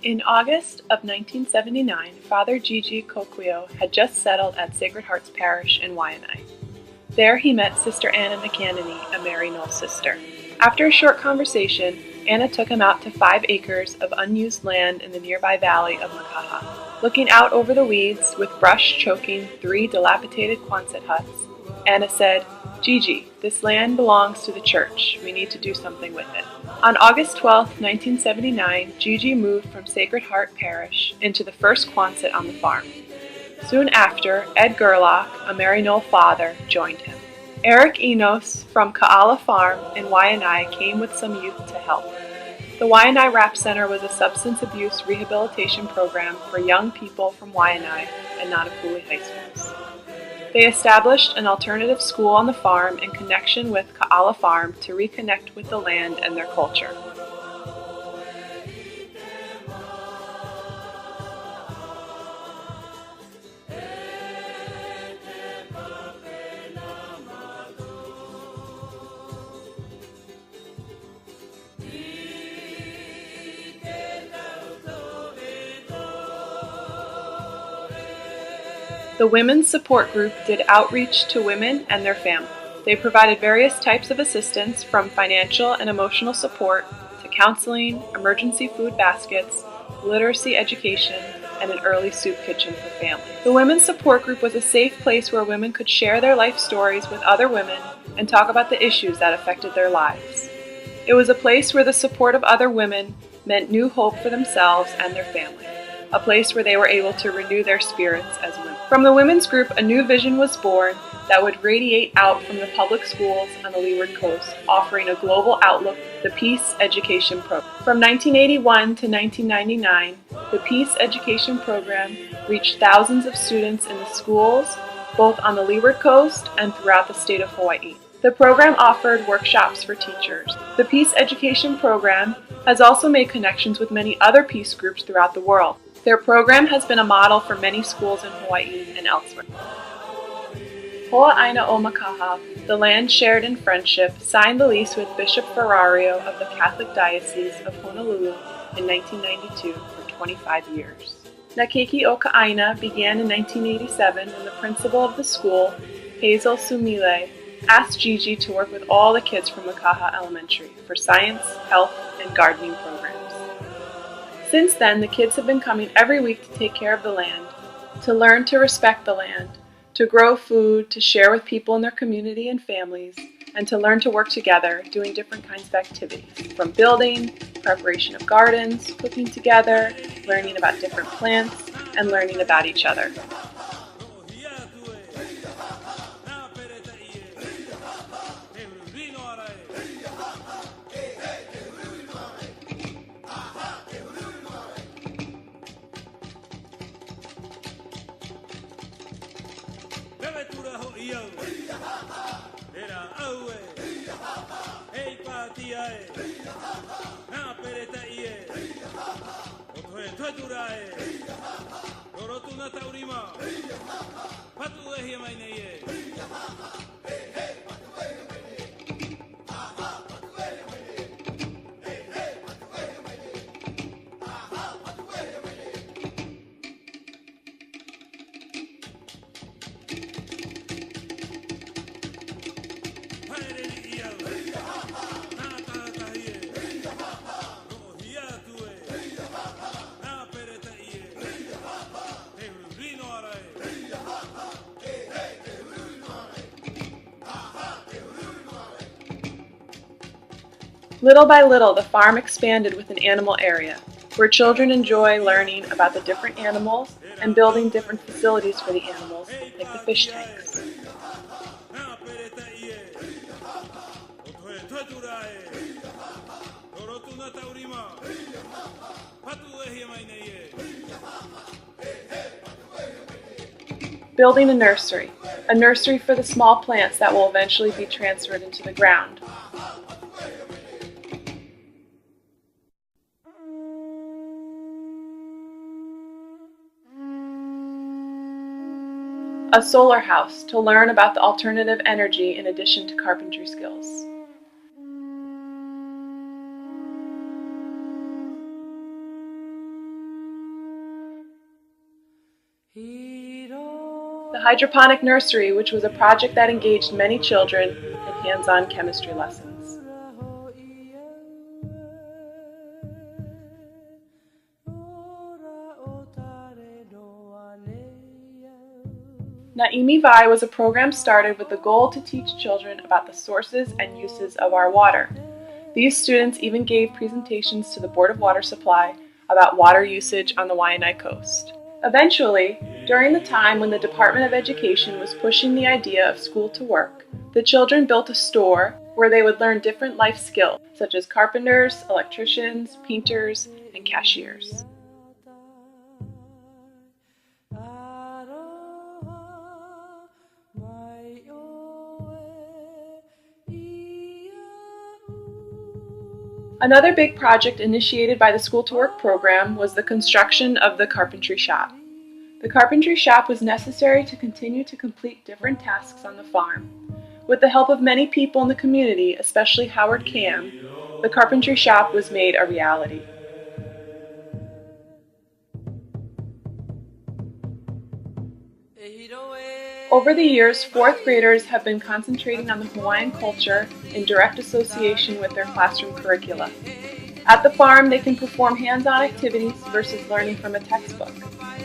In August of 1979, Father Gigi Coquio had just settled at Sacred Hearts Parish in Waianae. There he met Sister Anna McAnany, a Mary Knoll sister. After a short conversation, Anna took him out to 5 acres of unused land in the nearby valley of Kaha. Looking out over the weeds, with brush choking 3 dilapidated Quonset huts, Anna said, "Gigi, this land belongs to the church. We need to do something with it." On August 12, 1979, Gigi moved from Sacred Heart Parish into the first Quonset on the farm. Soon after, Ed Gerlach, a Mary Knoll father, joined him. Eric Enos from Kaala Farm in Waianae came with some youth to help. The Waianae Rap Center was a substance abuse rehabilitation program for young people from Waianae and Nanapuli high schools. They established an alternative school on the farm in connection with Kaala Farm to reconnect with the land and their culture. The Women's Support Group did outreach to women and their families. They provided various types of assistance, from financial and emotional support to counseling, emergency food baskets, literacy education, and an early soup kitchen for families. The Women's Support Group was a safe place where women could share their life stories with other women and talk about the issues that affected their lives. It was a place where the support of other women meant new hope for themselves and their family, a place where they were able to renew their spirits as women. From the women's group, a new vision was born that would radiate out from the public schools on the Leeward Coast, offering a global outlook, the Peace Education Program. From 1981 to 1999, the Peace Education Program reached thousands of students in the schools, both on the Leeward Coast and throughout the state of Hawaii. The program offered workshops for teachers. The Peace Education Program has also made connections with many other peace groups throughout the world. Their program has been a model for many schools in Hawaii and elsewhere. Ho'aina o Makaha, the land shared in friendship, signed the lease with Bishop Ferrario of the Catholic Diocese of Honolulu in 1992 for 25 years. Nakeki o Ka'aina began in 1987 when the principal of the school, Hazel Sumile, asked Gigi to work with all the kids from Makaha Elementary for science, health, and gardening programs. Since then, the kids have been coming every week to take care of the land, to learn to respect the land, to grow food, to share with people in their community and families, and to learn to work together, doing different kinds of activities, from building, preparation of gardens, cooking together, learning about different plants, and learning about each other. Little by little, the farm expanded with an animal area, where children enjoy learning about the different animals and building different facilities for the animals, like the fish tanks. Building a nursery for the small plants that will eventually be transferred into the ground. A solar house to learn about the alternative energy in addition to carpentry skills. The hydroponic nursery, which was a project that engaged many children in hands-on chemistry lessons. Naimi Vai was a program started with the goal to teach children about the sources and uses of our water. These students even gave presentations to the Board of Water Supply about water usage on the Waianae Coast. Eventually, during the time when the Department of Education was pushing the idea of school to work, the children built a store where they would learn different life skills, such as carpenters, electricians, painters, and cashiers. Another big project initiated by the School to Work program was the construction of the carpentry shop. The carpentry shop was necessary to continue to complete different tasks on the farm. With the help of many people in the community, especially Howard Cam, the carpentry shop was made a reality. Over the years, fourth graders have been concentrating on the Hawaiian culture in direct association with their classroom curricula. At the farm, they can perform hands-on activities versus learning from a textbook.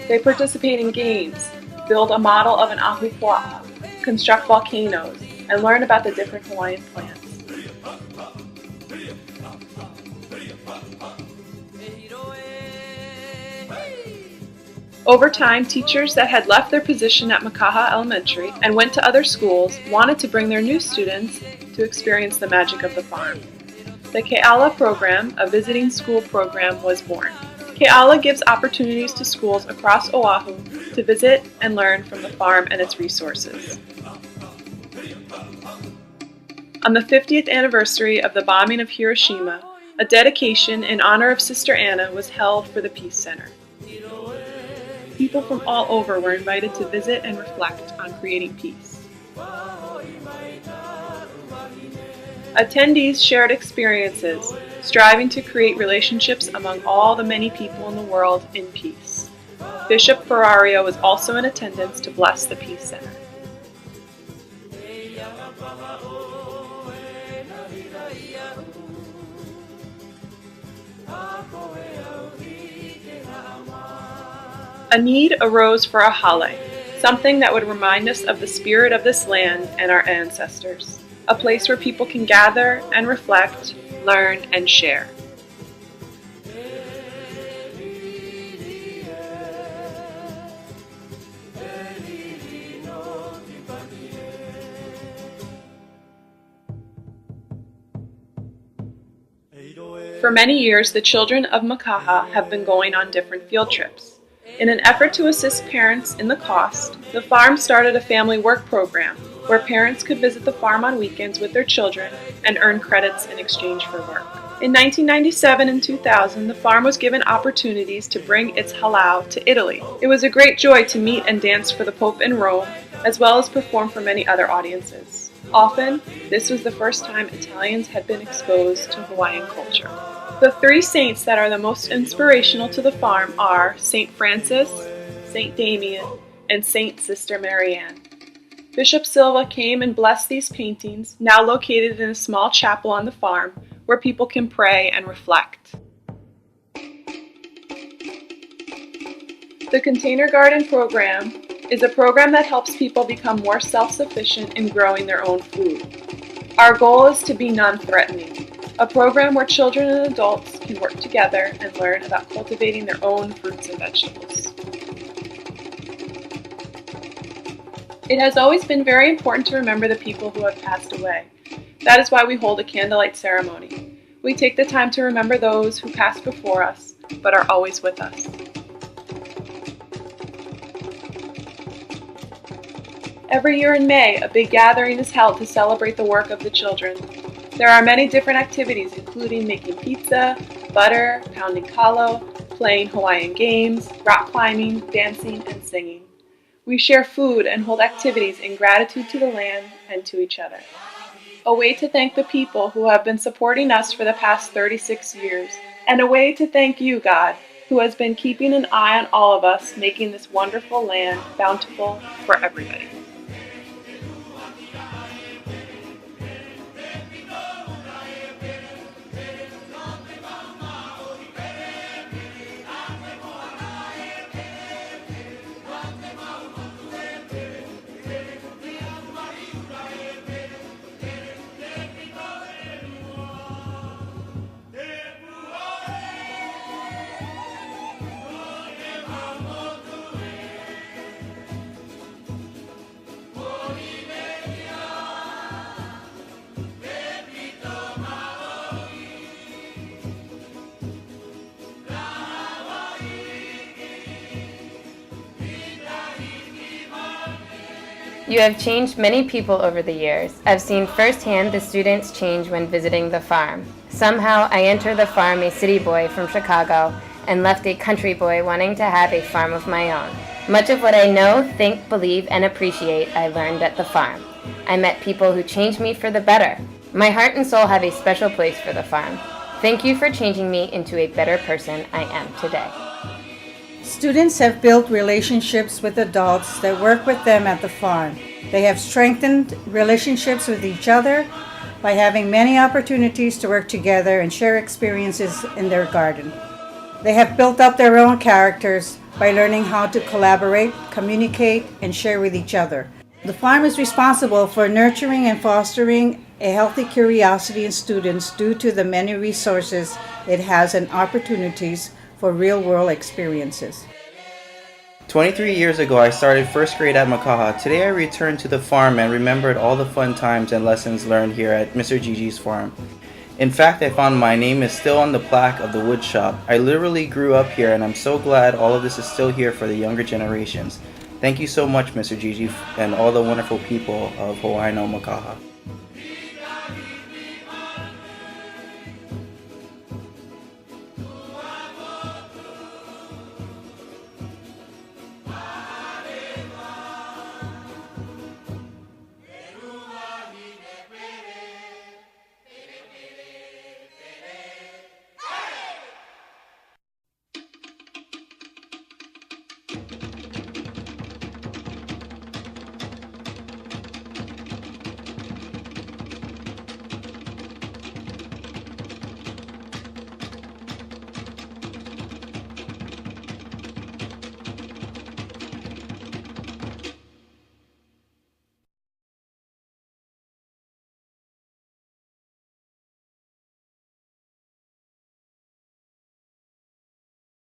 They participate in games, build a model of an ahupua'a, construct volcanoes, and learn about the different Hawaiian plants. Over time, teachers that had left their position at Kaha Elementary and went to other schools wanted to bring their new students to experience the magic of the farm. The Ke'ala program, a visiting school program, was born. Ke'ala gives opportunities to schools across Oahu to visit and learn from the farm and its resources. On the 50th anniversary of the bombing of Hiroshima, a dedication in honor of Sister Anna was held for the Peace Center. People from all over were invited to visit and reflect on creating peace. Attendees shared experiences, striving to create relationships among all the many people in the world in peace. Bishop Ferrario was also in attendance to bless the Peace Center. A need arose for a hale, something that would remind us of the spirit of this land and our ancestors, a place where people can gather and reflect, learn, and share. For many years, the children of Makaha have been going on different field trips. In an effort to assist parents in the cost, the farm started a family work program where parents could visit the farm on weekends with their children and earn credits in exchange for work. In 1997 and 2000, the farm was given opportunities to bring its halau to Italy. It was a great joy to meet and dance for the Pope in Rome, as well as perform for many other audiences. Often, this was the first time Italians had been exposed to Hawaiian culture. The three saints that are the most inspirational to the farm are Saint Francis, Saint Damien, and Saint Sister Marianne. Bishop Silva came and blessed these paintings, now located in a small chapel on the farm, where people can pray and reflect. The Container Garden program is a program that helps people become more self-sufficient in growing their own food. Our goal is to be non-threatening, a program where children and adults can work together and learn about cultivating their own fruits and vegetables. It has always been very important to remember the people who have passed away. That is why we hold a candlelight ceremony. We take the time to remember those who passed before us, but are always with us. Every year in May, a big gathering is held to celebrate the work of the children. There are many different activities, including making pizza, butter, pounding kalo, playing Hawaiian games, rock climbing, dancing, and singing. We share food and hold activities in gratitude to the land and to each other. A way to thank the people who have been supporting us for the past 36 years, and a way to thank you, God, who has been keeping an eye on all of us, making this wonderful land bountiful for everybody. You have changed many people over the years. I've seen firsthand the students change when visiting the farm. Somehow I entered the farm a city boy from Chicago and left a country boy wanting to have a farm of my own. Much of what I know, think, believe, and appreciate I learned at the farm. I met people who changed me for the better. My heart and soul have a special place for the farm. Thank you for changing me into a better person I am today. Students have built relationships with adults that work with them at the farm. They have strengthened relationships with each other by having many opportunities to work together and share experiences in their garden. They have built up their own characters by learning how to collaborate, communicate, and share with each other. The farm is responsible for nurturing and fostering a healthy curiosity in students due to the many resources it has and opportunities for real-world experiences. 23 years ago, I started first grade at Kaha. Today I returned to the farm and remembered all the fun times and lessons learned here at Mr. Gigi's farm. In fact, I found my name is still on the plaque of the wood shop. I literally grew up here and I'm so glad all of this is still here for the younger generations. Thank you so much, Mr. Gigi, and all the wonderful people of Hawaiian Kaha.